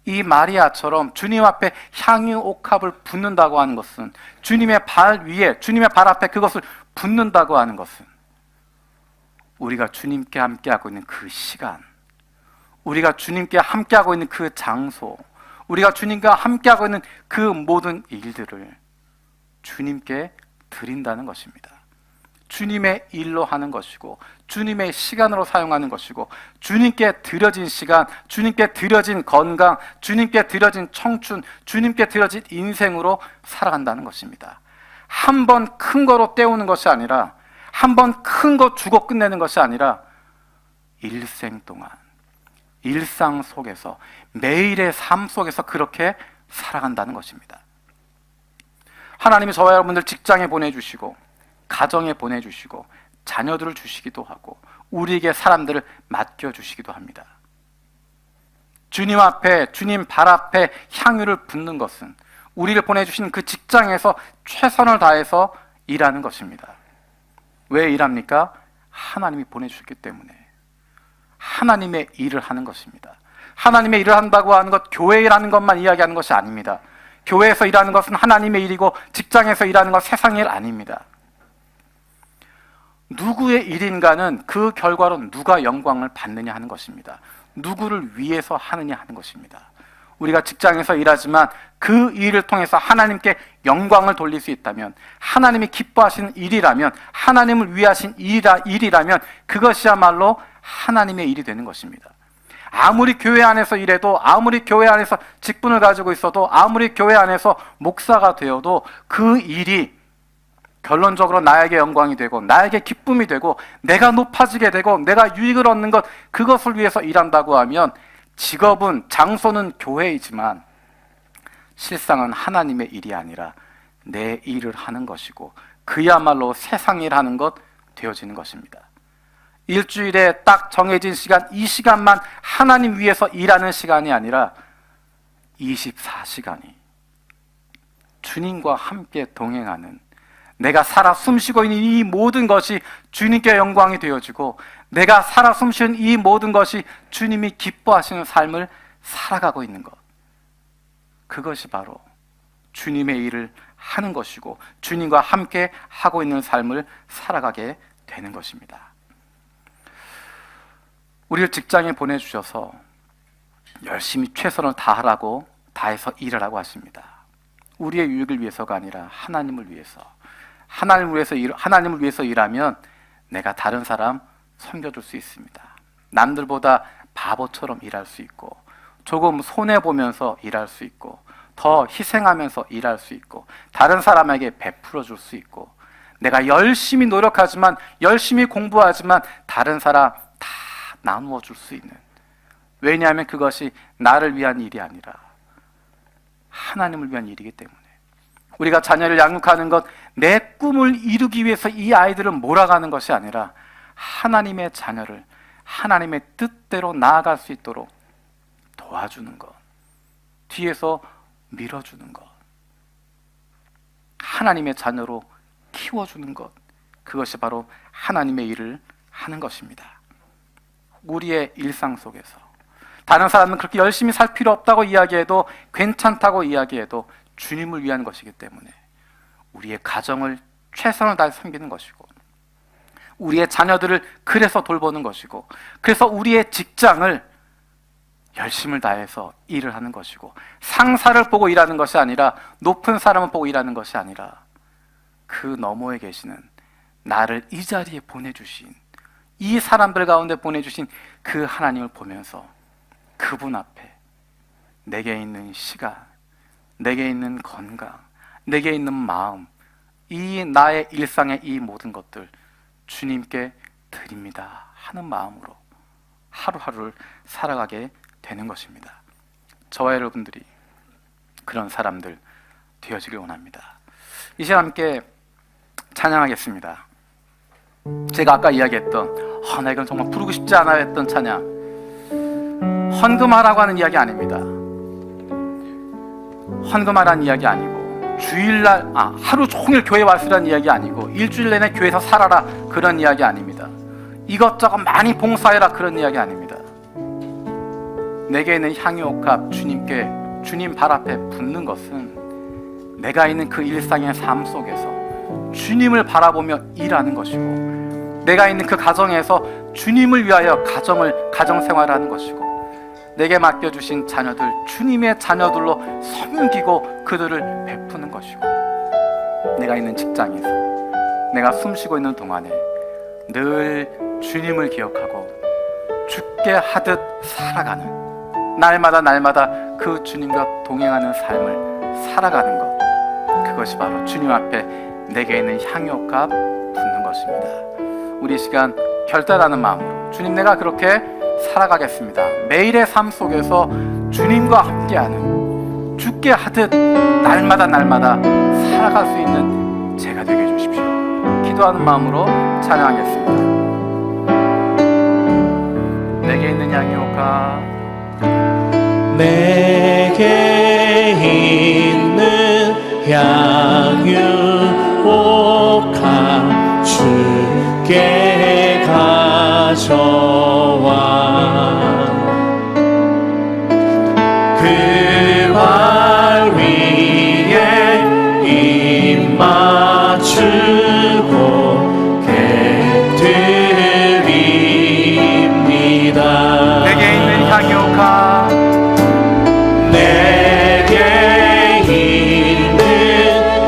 이 마리아처럼 주님 앞에 향유 옥합을 붓는다고 하는 것은, 주님의 발 위에, 주님의 발 앞에 그것을 붓는다고 하는 것은 우리가 주님께 함께하고 있는 그 시간, 우리가 주님께 함께하고 있는 그 장소, 우리가 주님과 함께하고 있는 그 모든 일들을 주님께 드린다는 것입니다. 주님의 일로 하는 것이고 주님의 시간으로 사용하는 것이고 주님께 드려진 시간, 주님께 드려진 건강, 주님께 드려진 청춘, 주님께 드려진 인생으로 살아간다는 것입니다. 한 번 큰 거로 때우는 것이 아니라, 한 번 큰 거 주고 끝내는 것이 아니라 일생 동안 일상 속에서 매일의 삶 속에서 그렇게 살아간다는 것입니다. 하나님이 저와 여러분들 직장에 보내주시고 가정에 보내주시고 자녀들을 주시기도 하고 우리에게 사람들을 맡겨주시기도 합니다. 주님 앞에, 주님 발 앞에 향유를 붓는 것은 우리를 보내주신 그 직장에서 최선을 다해서 일하는 것입니다. 왜 일합니까? 하나님이 보내주셨기 때문에 하나님의 일을 하는 것입니다. 하나님의 일을 한다고 하는 것, 교회 일하는 것만 이야기하는 것이 아닙니다. 교회에서 일하는 것은 하나님의 일이고 직장에서 일하는 것 세상의 일 아닙니다. 누구의 일인가는 그 결과로 누가 영광을 받느냐 하는 것입니다. 누구를 위해서 하느냐 하는 것입니다. 우리가 직장에서 일하지만 그 일을 통해서 하나님께 영광을 돌릴 수 있다면, 하나님이 기뻐하시는 일이라면, 하나님을 위하신 일이라면 그것이야말로 하나님의 일이 되는 것입니다. 아무리 교회 안에서 일해도, 아무리 교회 안에서 직분을 가지고 있어도, 아무리 교회 안에서 목사가 되어도 그 일이 결론적으로 나에게 영광이 되고 나에게 기쁨이 되고 내가 높아지게 되고 내가 유익을 얻는 것, 그것을 위해서 일한다고 하면 직업은, 장소는 교회이지만 실상은 하나님의 일이 아니라 내 일을 하는 것이고 그야말로 세상 일 하는 것 되어지는 것입니다. 일주일에 딱 정해진 시간, 이 시간만 하나님 위해서 일하는 시간이 아니라 24시간이 주님과 함께 동행하는, 내가 살아 숨쉬고 있는 이 모든 것이 주님께 영광이 되어지고 내가 살아 숨쉬는 이 모든 것이 주님이 기뻐하시는 삶을 살아가고 있는 것, 그것이 바로 주님의 일을 하는 것이고 주님과 함께 하고 있는 삶을 살아가게 되는 것입니다. 우리를 직장에 보내주셔서 열심히 최선을 다해서 일하라고 하십니다. 우리의 유익을 위해서가 아니라 하나님을 위해서. 하나님을 위해서 일하면 내가 다른 사람 섬겨줄 수 있습니다. 남들보다 바보처럼 일할 수 있고 조금 손해보면서 일할 수 있고 더 희생하면서 일할 수 있고 다른 사람에게 베풀어 줄 수 있고 내가 열심히 노력하지만, 열심히 공부하지만 다른 사람 다 나누어 줄 수 있는, 왜냐하면 그것이 나를 위한 일이 아니라 하나님을 위한 일이기 때문에. 우리가 자녀를 양육하는 것, 내 꿈을 이루기 위해서 이 아이들을 몰아가는 것이 아니라 하나님의 자녀를 하나님의 뜻대로 나아갈 수 있도록 도와주는 것, 뒤에서 밀어주는 것, 하나님의 자녀로 키워주는 것, 그것이 바로 하나님의 일을 하는 것입니다. 우리의 일상 속에서 다른 사람은 그렇게 열심히 살 필요 없다고 이야기해도, 괜찮다고 이야기해도 주님을 위한 것이기 때문에 우리의 가정을 최선을 다해 섬기는 것이고 우리의 자녀들을 그래서 돌보는 것이고 그래서 우리의 직장을 열심을 다해서 일을 하는 것이고 상사를 보고 일하는 것이 아니라, 높은 사람을 보고 일하는 것이 아니라 그 너머에 계시는, 나를 이 자리에 보내주신, 이 사람들 가운데 보내주신 그 하나님을 보면서 그분 앞에 내게 있는 시간, 내게 있는 건강, 내게 있는 마음, 이 나의 일상의 이 모든 것들 주님께 드립니다 하는 마음으로 하루하루를 살아가게 되는 것입니다. 저와 여러분들이 그런 사람들 되어지길 원합니다. 이 시간 함께 찬양하겠습니다. 제가 아까 이야기했던 나 이건 정말 부르고 싶지 않아 했던 찬양, 헌금하라고 하는 이야기 아닙니다. 헌금하라는 이야기 아니고, 주일날 하루 종일 교회 왔으라는 이야기 아니고, 일주일 내내 교회에서 살아라 그런 이야기 아닙니다. 이것저것 많이 봉사해라 그런 이야기 아닙니다. 내게 있는 향유옥합 주님께, 주님 발 앞에 붓는 것은 내가 있는 그 일상의 삶 속에서 주님을 바라보며 일하는 것이고, 내가 있는 그 가정에서 주님을 위하여 가정생활을 하는 것이고, 내게 맡겨주신 자녀들, 주님의 자녀들로 섬기고 그들을 베푸는 것이고, 내가 있는 직장에서 내가 숨쉬고 있는 동안에 늘 주님을 기억하고 죽게 하듯 살아가는, 날마다 그 주님과 동행하는 삶을 살아가는 것, 그것이 바로 주님 앞에 내게 있는 향유값 붓는 것입니다. 우리 이 시간 결단하는 마음으로 주님, 내가 그렇게 살아가겠습니다. 매일의 삶 속에서 주님과 함께하는, 죽게 하듯 날마다 살아갈 수 있는 제가 되게 해주십시오. 기도하는 마음으로 찬양하겠습니다. 내게 있는 향유가, 내게 있는 향유가 주께 가져와 그 발 위에 입 맞추고 객드립니다. 내게 있는 향유가, 내게 있는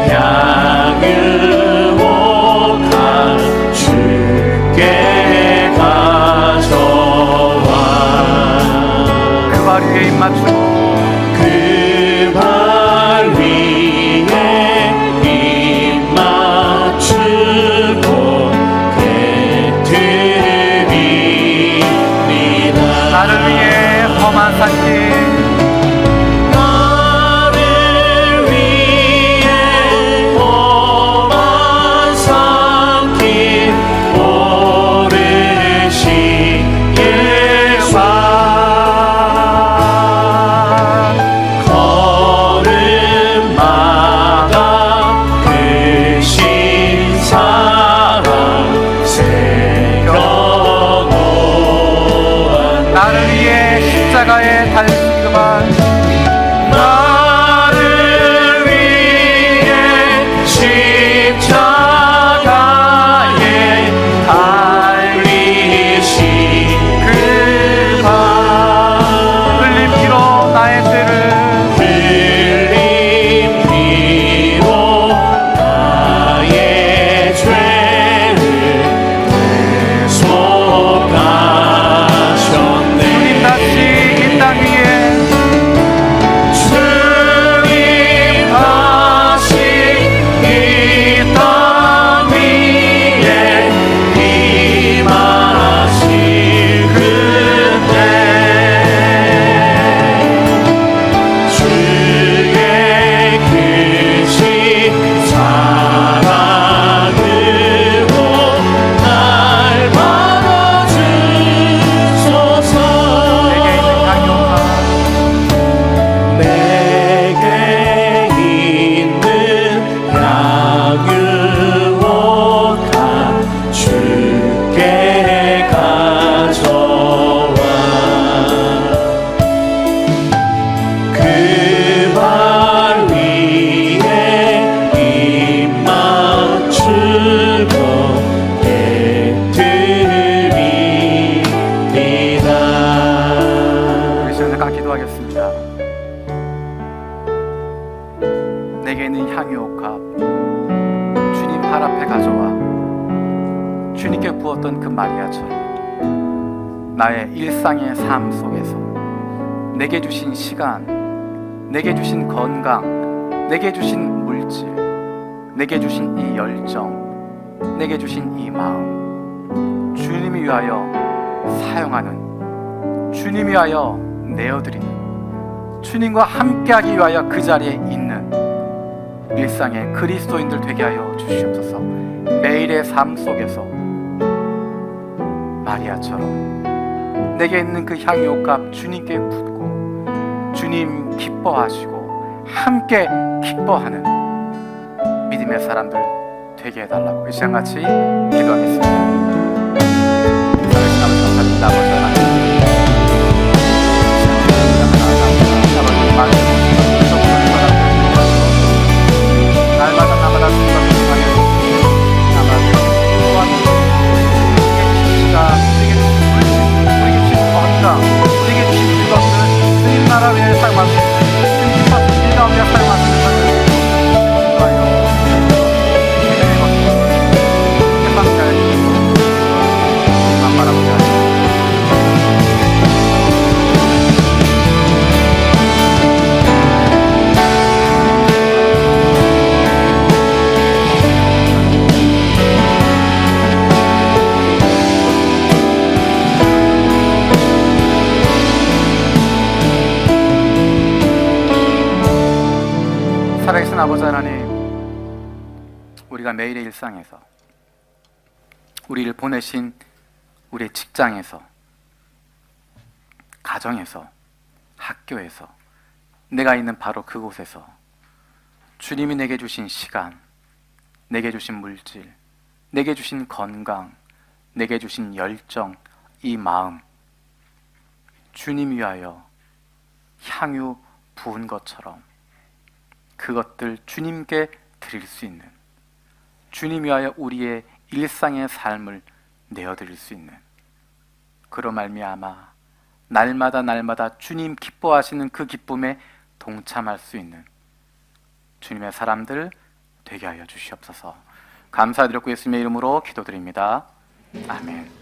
향유가 주께 가져와 그 발 위에 입 맞추고 그 발 위에 입 맞추고 객드립니다. 나를 위해 험한 산길, 나를 위해 험한 산길 오르신 예수 걸음마다 그 신사랑 새겨놓은 나를 위해 십자가에 달리신 그만, 나를 위해 십자가에 달리신 그 발 흘린 피로 나의 죄를, 흘린 피로 나의 죄를 대속하셨네. 다시 이 땅 위에 주님 다시 이 땅 위에 임하실 그때 주의 크신 사랑으로 날 받아주소서. 내게 있는 향유가, 내게 있는 향유가 주께 가져와 그 발 위에 입 맞추고 객드립니다. 우리 시간 잠깐 기도하겠습니다. 내게 있는 향유옥합, 주님 발 앞에 가져와 주님께 부었던 그 마리아처럼 나의 일상의 삶 속에서 내게 주신 시간, 내게 주신 건강, 내게 주신 물질, 내게 주신 이 열정, 내게 주신 이 마음, 주님이 위하여 사용하는, 주님이 위하여 내어드리는, 주님과 함께하기 위하여 그 자리에 있는 일상의 그리스도인들 되게 하여 주시옵소서. 매일의 삶 속에서 마리아처럼 내게 있는 그 향유옥값 주님께 붓고 주님 기뻐하시고 함께 기뻐하는 믿음의 사람들 되게 해달라고 이 시간 같이 기도하겠습니다. 살아계신 아버지 감사합니다. 아버지 하나님, 날마다 우리에게 주신 물질, 우리에게 주신 건강, 우리에게 주신 그것을 주님 나라 위해 사용합니다. 주님 기뻐서 주님 가운데 사용합니다. 기도하여 주님의 것을 우리가 매일의 일상에서, 우리를 보내신 우리의 직장에서, 가정에서, 학교에서, 내가 있는 바로 그곳에서 주님이 내게 주신 시간, 내게 주신 물질, 내게 주신 건강, 내게 주신 열정, 이 마음, 주님 위하여 향유 부은 것처럼 그것들 주님께 드릴 수 있는, 주님 위하여 우리의 일상의 삶을 내어드릴 수 있는, 그로 말미암아 날마다 주님 기뻐하시는 그 기쁨에 동참할 수 있는 주님의 사람들 되게 하여 주시옵소서. 감사드렸고 예수님의 이름으로 기도드립니다. 아멘.